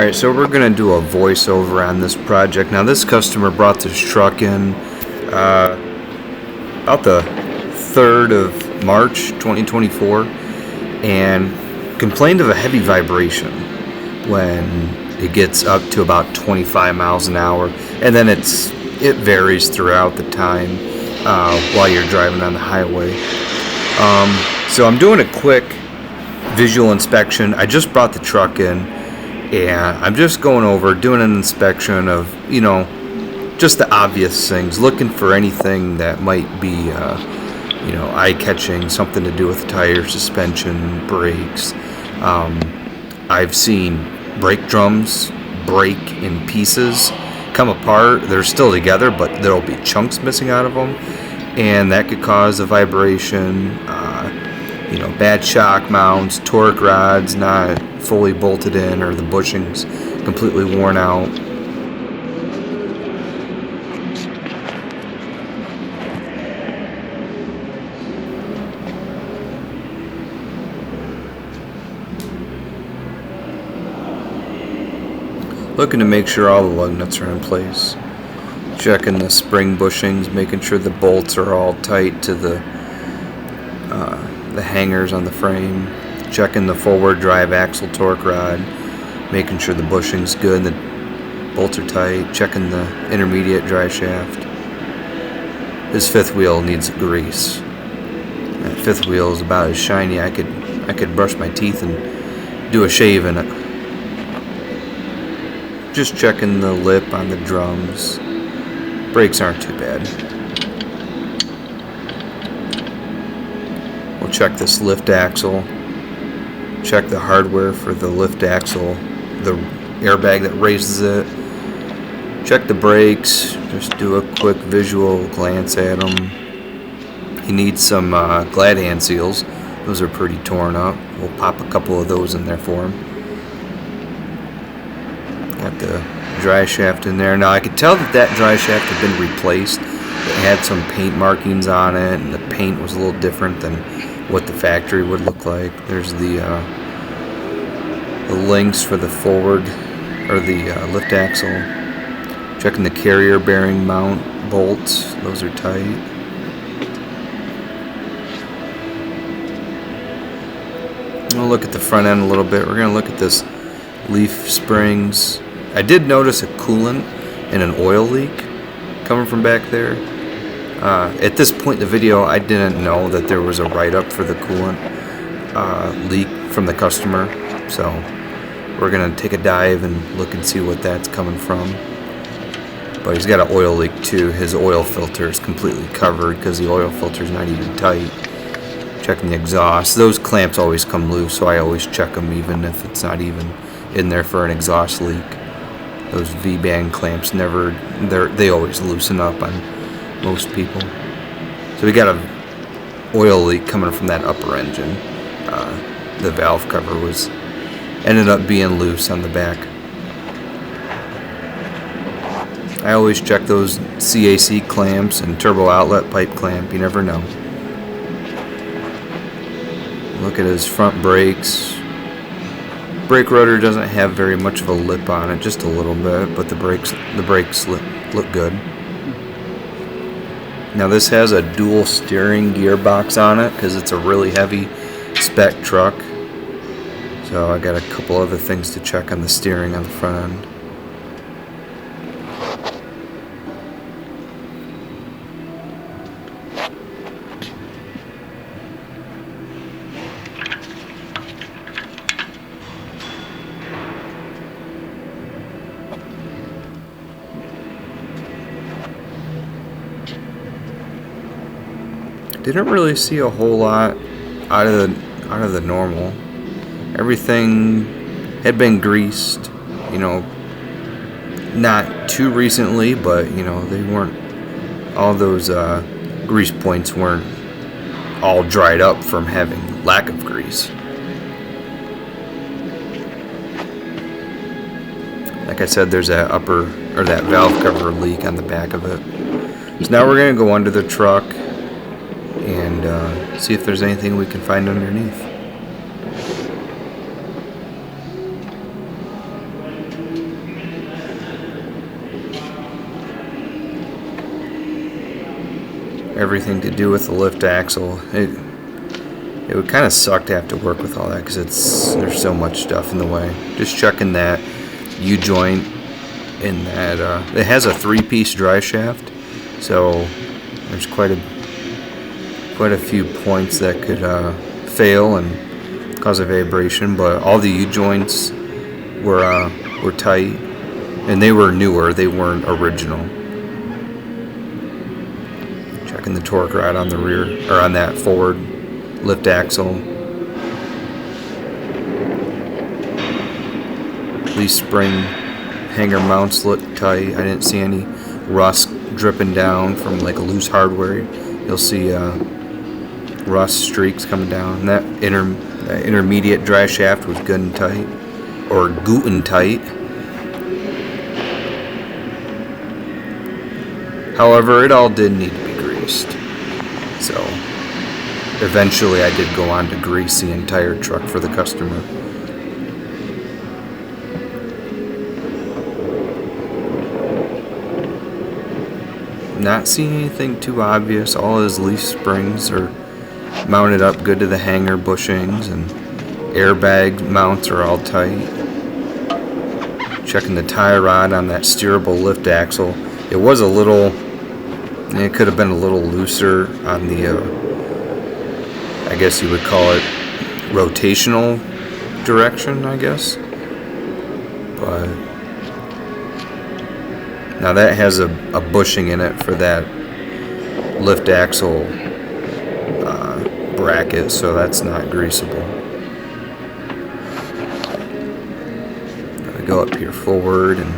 Alright, so we're going to do a voiceover on this project. Now this customer brought this truck in about the 3rd of March 2024 and complained of a heavy vibration when it gets up to about 25 miles an hour, and then it varies throughout the time while you're driving on the highway. So I'm doing a quick visual inspection. I just brought the truck in and I'm just going over, doing an inspection of, just the obvious things, looking for anything that might be, eye-catching, something to do with tires, suspension, brakes. I've seen brake drums break in pieces, come apart. They're still together, but there'll be chunks missing out of them, and that could cause a vibration. Bad shock mounts, torque rods not fully bolted in, or the bushings completely worn out. Looking to make sure all the lug nuts are in place. Checking the spring bushings, making sure the bolts are all tight to the hangers on the frame. Checking the forward drive axle torque rod, making sure the bushing's good and the bolts are tight. Checking the intermediate drive shaft. His fifth wheel needs grease. That fifth wheel is about as shiny. I could brush my teeth and do a shave in it. Just checking the lip on the drums. Brakes aren't too bad. We'll check this lift axle. Check the hardware for the lift axle, the airbag that raises it. Check the brakes. Just do a quick visual glance at them. He needs some glad hand seals. Those are pretty torn up. We'll pop a couple of those in there for him. Got the drive shaft in there. Now I could tell that drive shaft had been replaced. It had some paint markings on it, and the paint was a little different than what the factory would look like. There's the links for the forward or the lift axle. Checking the carrier bearing mount bolts. Those are tight. We'll look at the front end a little bit. We're going to look at this leaf springs. I did notice a coolant and an oil leak coming from back there. At this point in the video, I didn't know that there was a write-up for the coolant leak from the customer. So we're going to take a dive and look and see what that's coming from. But he's got an oil leak too. His oil filter is completely covered because the oil filter is not even tight. Checking the exhaust. Those clamps always come loose, so I always check them even if it's not even in there for an exhaust leak. Those V-band clamps they always loosen up on most people. So we got a oil leak coming from that upper engine. The valve cover ended up being loose on the back. I always check those CAC clamps and turbo outlet pipe clamp. You never know. Look at his front brakes. Brake rotor doesn't have very much of a lip on it, just a little bit, but the brakes look good. Now this has a dual steering gearbox on it because it's a really heavy spec truck. So I got a couple other things to check on the steering on the front end. Didn't really see a whole lot out of the normal. Everything had been greased, not too recently, but they weren't, all those grease points weren't all dried up from having lack of grease. Like I said, there's that that valve cover leak on the back of it. So now we're gonna go under the truck and see if there's anything we can find underneath. everything to do with the lift axle. It would kind of suck to have to work with all that because there's so much stuff in the way. Just checking that U-joint in that it has a 3-piece drive shaft, so there's quite a few points that could fail and cause a vibration. But all the U-joints were tight, and they were newer. They weren't original. Checking the torque rod on the rear or on that forward lift axle. Leaf spring hanger mounts look tight. I didn't see any rust dripping down from like a loose hardware. You'll see rust streaks coming down. And that intermediate drive shaft was good and tight, or Guten tight. However, it all did need to be greased. So eventually I did go on to grease the entire truck for the customer. Not seeing anything too obvious. All his leaf springs are mounted up good to the hanger bushings, and airbag mounts are all tight. Checking the tie rod on that steerable lift axle. It was a little, it could have been a little looser on the I guess you would call it rotational direction, I guess. But now that has a bushing in it for that lift axle bracket, so that's not greasable. I go up here forward, and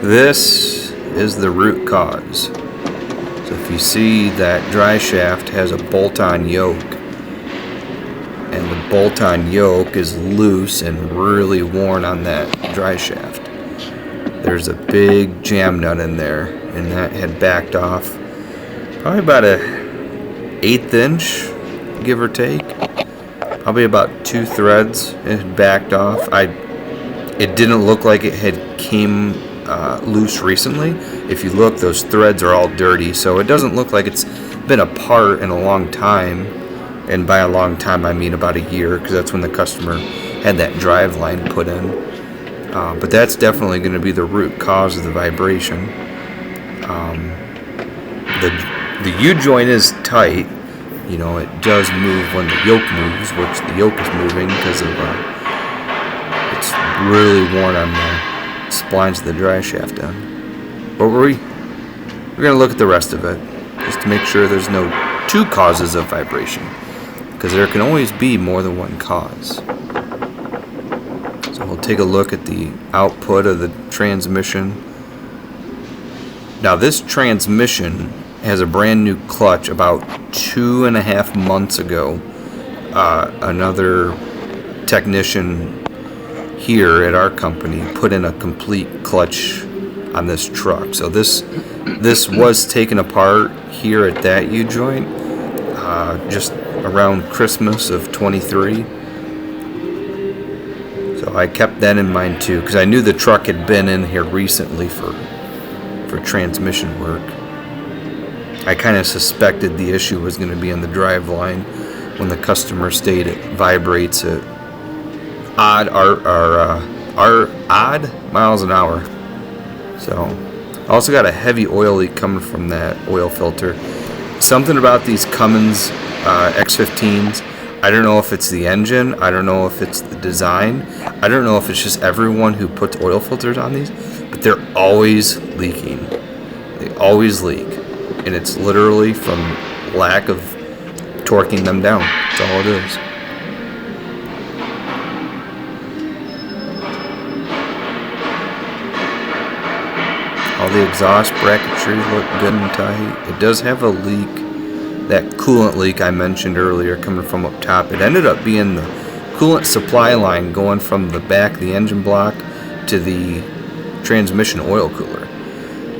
this is the root cause. So if you see that drive shaft has a bolt-on yoke, and the bolt-on yoke is loose and really worn on that drive shaft. There's a big jam nut in there, and that had backed off probably about a 1/8 inch, give or take. Probably about 2 threads. It had backed off. It didn't look like it had came loose recently. If you look, those threads are all dirty, so it doesn't look like it's been apart in a long time. And by a long time, I mean about a year, because that's when the customer had that Driveline put in. But that's definitely going to be the root cause of the vibration. The U-joint is tight. You know, it does move when the yoke moves, which the yoke is moving because of it's really worn on the splines of the drive shaft end. But we're going to look at the rest of it just to make sure there's no 2 causes of vibration, because there can always be more than one cause. So we'll take a look at the output of the transmission. Now this transmission has a brand new clutch. About 2.5 months ago, another technician here at our company put in a complete clutch on this truck. So this was taken apart here at that U-joint just around Christmas of 23. So I kept that in mind too, because I knew the truck had been in here recently for transmission work. I kind of suspected the issue was going to be in the Driveline when the customer stated it vibrates at odd miles an hour. So I also got a heavy oil leak coming from that oil filter. Something about these Cummins X15s, I don't know if it's the engine, I don't know if it's the design, I don't know if it's just everyone who puts oil filters on these, but they're always leaking. They always leak, and it's literally from lack of torquing them down. That's all it is. All the exhaust bracketry look good and tight. It does have a leak, that coolant leak I mentioned earlier coming from up top. It ended up being the coolant supply line going from the back of the engine block to the transmission oil cooler.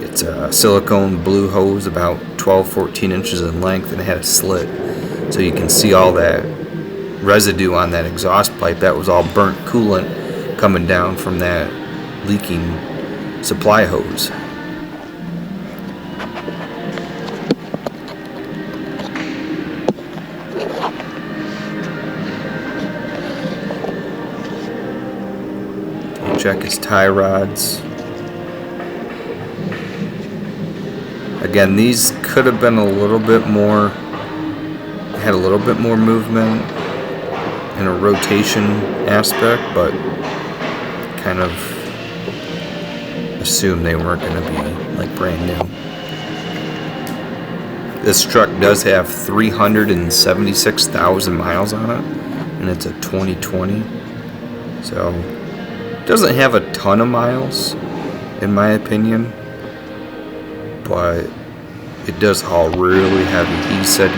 It's a silicone blue hose about 12-14 inches in length, and it had a slit. So you can see all that residue on that exhaust pipe. That was all burnt coolant coming down from that leaking supply hose. Check his tie rods. Again, these could have been a little bit more, had a little bit more movement in a rotation aspect, but kind of assumed they weren't going to be like brand new. This truck does have 376,000 miles on it, and it's a 2020, so it doesn't have a ton of miles in my opinion, but it does haul really heavy. He said,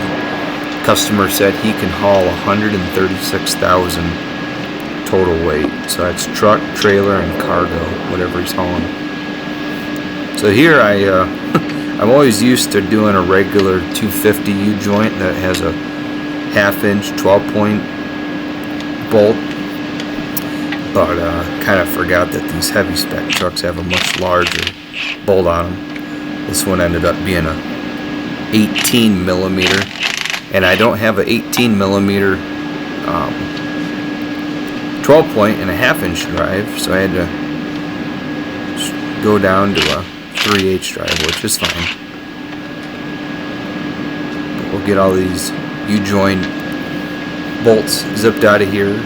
customer said he can haul 136,000 total weight, so that's truck, trailer, and cargo, whatever he's hauling. So here I'm always used to doing a regular 250 U-joint that has a half-inch 12-point bolt, but kind of forgot that these heavy spec trucks have a much larger bolt on them. This one ended up being a 18 millimeter, and I don't have an 18 millimeter 12-point and a half-inch drive, so I had to go down to a 3/8 drive, which is fine. But we'll get all these U-joint bolts zipped out of here.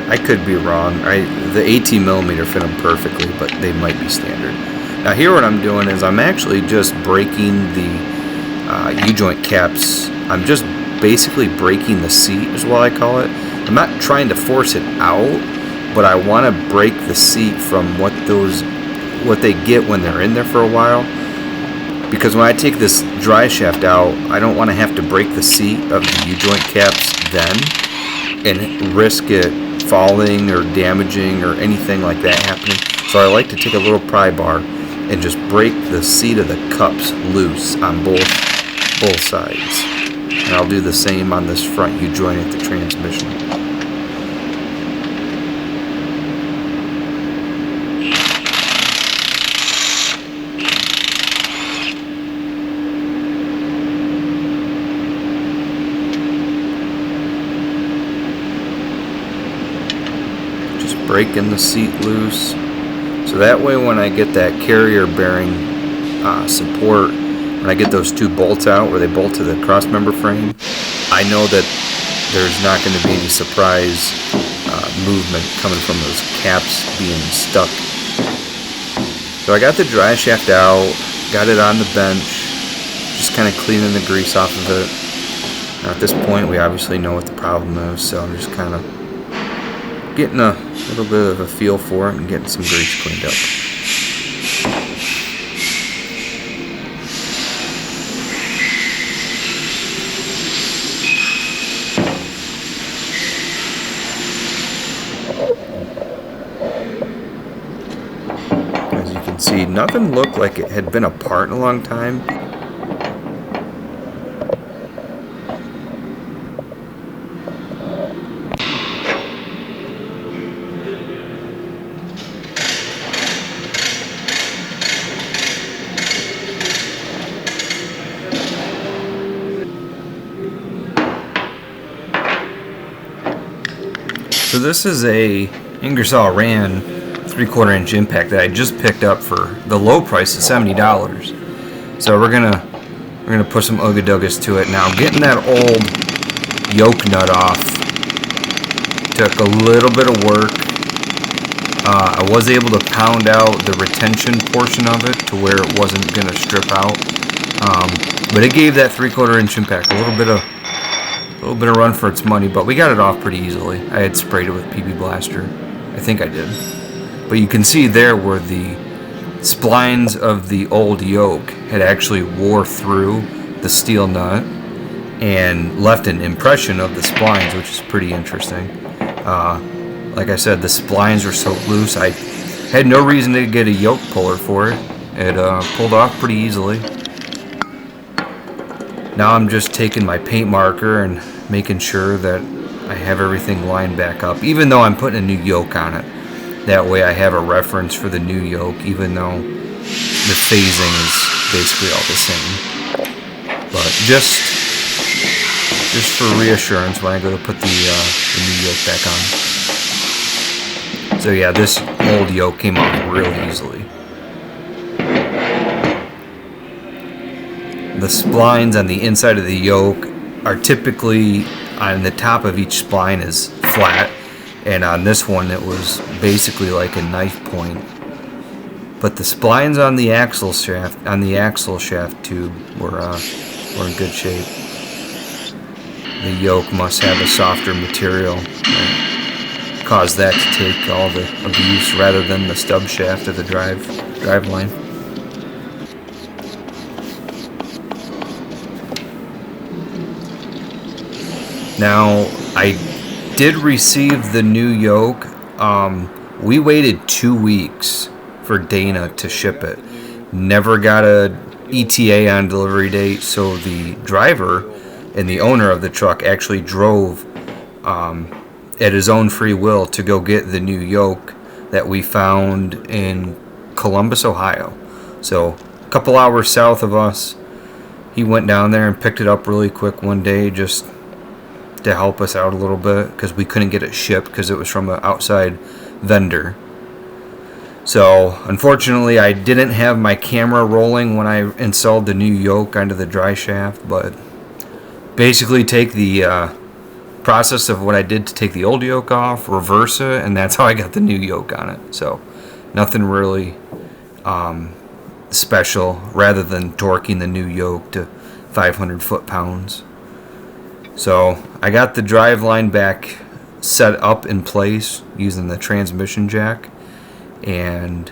I could be wrong. The 18 millimeter fit them perfectly, but they might be standard. Now here what I'm doing is I'm actually just breaking the U-joint caps. I'm just basically breaking the seat is what I call it. I'm not trying to force it out, but I want to break the seat from what they get when they're in there for a while. Because when I take this drive shaft out, I don't want to have to break the seat of the U-joint caps then and risk it falling or damaging or anything like that happening. So I like to take a little pry bar and just break the seat of the cups loose on both sides. And I'll do the same on this front U-joint at the transmission. Breaking the seat loose, so that way when I get that carrier bearing support, when I get those two bolts out where they bolt to the cross member frame, I know that there's not going to be any surprise movement coming from those caps being stuck. So I got the drive shaft out, got it on the bench, just kind of cleaning the grease off of it. Now at this point we obviously know what the problem is, so I'm just kind of getting a little bit of a feel for it and getting some grease cleaned up. As you can see, nothing looked like it had been apart in a long time. So this is a Ingersoll Rand 3/4 inch impact that I just picked up for the low price of $70. So we're gonna put some Ugga-Duggas to it now. Getting that old yoke nut off took a little bit of work. I was able to pound out the retention portion of it to where it wasn't gonna strip out, but it gave that 3/4 inch impact a little bit of run for its money, but we got it off pretty easily. I had sprayed it with PB Blaster. I think I did. But you can see there where the splines of the old yoke had actually wore through the steel nut and left an impression of the splines, which is pretty interesting. Like I said, the splines are so loose, I had no reason to get a yoke puller for it. It pulled off pretty easily. Now I'm just taking my paint marker and making sure that I have everything lined back up, even though I'm putting a new yoke on it. That way I have a reference for the new yoke, even though the phasing is basically all the same. But just for reassurance when I go to put the new yoke back on. So yeah, this old yoke came off real easily. The splines on the inside of the yoke are typically on the top of each spline is flat, and on this one it was basically like a knife point. But the splines on the axle shaft tube were in good shape. The yoke must have a softer material that caused that to take all the abuse rather than the stub shaft of the driveline. Now, I did receive the new yoke. We waited 2 weeks for Dana to ship it. Never got a ETA on delivery date, so the driver and the owner of the truck actually drove at his own free will to go get the new yoke that we found in Columbus, Ohio. So a couple hours south of us. He went down there and picked it up really quick one day just to help us out a little bit because we couldn't get it shipped because it was from an outside vendor. So unfortunately I didn't have my camera rolling when I installed the new yoke onto the dry shaft, but basically take the process of what I did to take the old yoke off, reverse it, and that's how I got the new yoke on it. So nothing really special rather than torquing the new yoke to 500 foot-pounds. So I got the driveline back set up in place using the transmission jack, and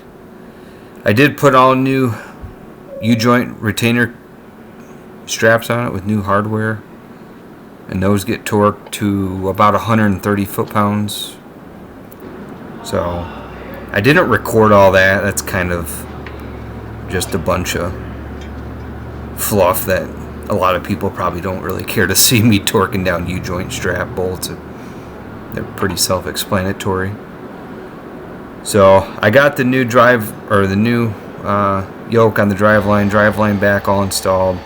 I did put all new U-joint retainer straps on it with new hardware, and those get torqued to about 130 foot-pounds. So I didn't record all that. That's kind of just a bunch of fluff that a lot of people probably don't really care to see me torquing down U-joint strap bolts. They're pretty self-explanatory. So I got the new yoke on the driveline back all installed.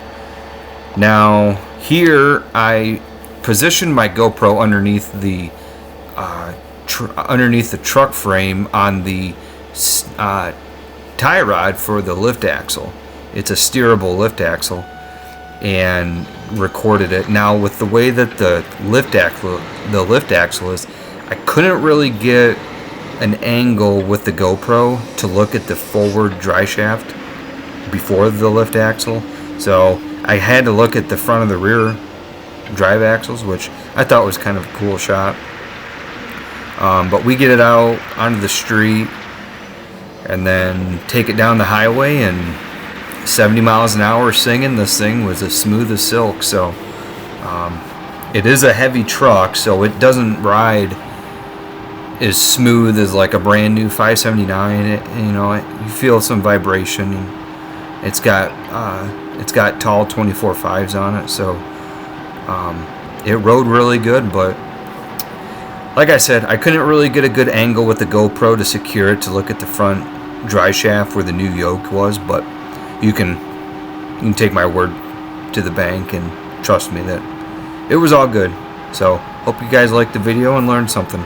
Now here I positioned my GoPro underneath the truck frame on the tie rod for the lift axle. It's a steerable lift axle, and recorded it. Now with the way that the lift axle is, I couldn't really get an angle with the GoPro to look at the forward dry shaft before the lift axle, so I had to look at the front of the rear drive axles, which I thought was kind of a cool shot. But we get it out onto the street and then take it down the highway, and 70 miles an hour singing, this thing was as smooth as silk. So it is a heavy truck, so it doesn't ride as smooth as like a brand new 579. You feel some vibration. It's got tall 24.5s on it, so it rode really good. But like I said, I couldn't really get a good angle with the GoPro to secure it to look at the front dry shaft where the new yoke was, but you can take my word to the bank and trust me that it was all good. So hope you guys liked the video and learned something.